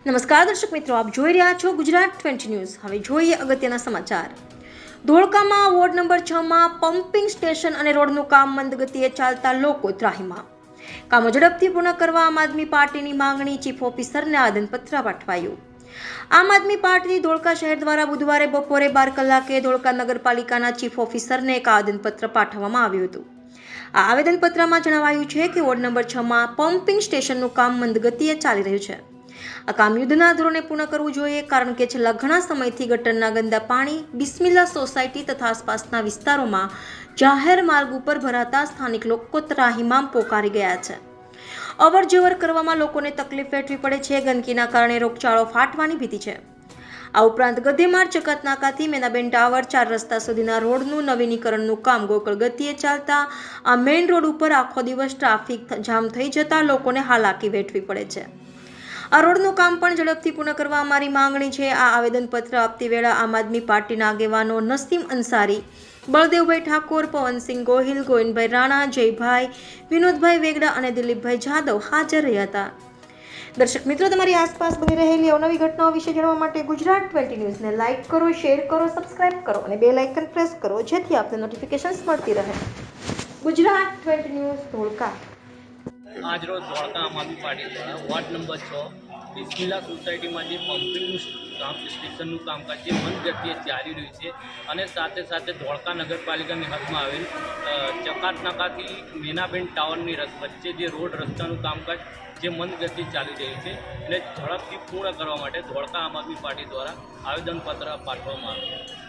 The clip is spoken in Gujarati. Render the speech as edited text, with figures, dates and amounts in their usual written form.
નમસ્કાર દર્શક મિત્રો, આપ જોઈ રહ્યા છો ગુજરાત 20 ન્યૂઝ। હવે જોઈએ અગત્યના સમાચાર। ધોળકામાં વોર્ડ નંબર 6માં પમ્પિંગ સ્ટેશન અને રોડનું કામ મંદ ગતિએ ચાલતા લોકો ત્રાહિમામ। કામો ઝડપથી પૂર્ણ કરવા આમ આદમી પાર્ટીની માંગણી, ચીફ ઓફિસરને આવેદનપત્ર પાઠવાયું। આમ આદમી પાર્ટી ધોળકા શહેર દ્વારા બુધવારે બપોરે 12 કલાકે ધોળકા નગરપાલિકાના ચીફ ઓફિસરને એક આવેદનપત્ર પાઠવવામાં આવ્યું હતું। આ આવેદનપત્રમાં જણાવાયું છે કે વોર્ડ નંબર 6માં પમ્પિંગ સ્ટેશનનું કામ મંદ ગતિએ ચાલી રહ્યું છે। આ કામ યુદ્ધના ધોરણે પૂર્ણ કરવું જોઈએ, કારણ કે છેલ્લા ઘણા સમયથી ગટરના ગંદા પાણી બિસ્મિલ્લા સોસાયટી તથા આસપાસના વિસ્તારોમાં જાહેર માર્ગ ઉપર ભરાતા સ્થાનિક લોકો ત્રાહિમામ પોકારી ગયા છે। અવર જવર કરવામાં લોકોને તકલીફ વેઠવી પડે છે। ગંદકીના કારણે રોગચાળો ફાટવાની ભીતિ છે। આ ઉપરાંત ગધેમાર ચકતનાકાથી મેનાબેન ટાવર 4 રસ્તા સુધીના રોડનું નવીનીકરણનું કામ ગોકળ ગતિએ ચાલતા આ મેઇન રોડ ઉપર આખો દિવસ ટ્રાફિક જામ થઈ જતા લોકોને હાલાકી વેઠવી પડે છે। આ રોડનું કામ પણ ઝડપથી પૂર્ણ કરવા અમારી માંગણી છે। આ આવેદનપત્ર આપતી વેળા આમ આદમી પાર્ટીના આગેવાનો નસીમ અંસારી, બળદેવભાઈ ઠાકોર, પવનસિંહ ગોહિલ, ગોવિંદભાઈ રાણા, જયભાઈ, વિનોદભાઈ વેગડા અને દિલીપભાઈ જાદવ હાજર રહ્યા હતા। દર્શક મિત્રો, તમારી આસપાસ બની રહેલી અવનવી ઘટનાઓ વિશે જાણવા માટે ગુજરાત 20 ન્યૂઝને લાઇક કરો, શેર કરો, સબસ્ક્રાઇબ કરો અને બેલ આઇકન પ્રેસ કરો, જેથી આપને નોટિફિકેશન્સ મળતી રહે। ગુજરાત 20 ન્યૂઝ ધોળકા। आज रोज धोड़का आम आदमी पार्टी द्वारा वार्ड नंबर 6 बिस्मिल्ला सोसायटी में पम्पिंग स्टेशन कामकाज मंद गतिए चाली रही है और साथ साथ धोड़का नगरपालिका हद में आवेल चकातनाकाथी मीनाबेन टावर वच्चे जो रोड रस्ता कामकाज जे मंद गति चाली रही है झड़पथी पूर्ण करने धोड़का आम आदमी पार्टी द्वारा आवेदनपत्र पाठवामां आव्युं।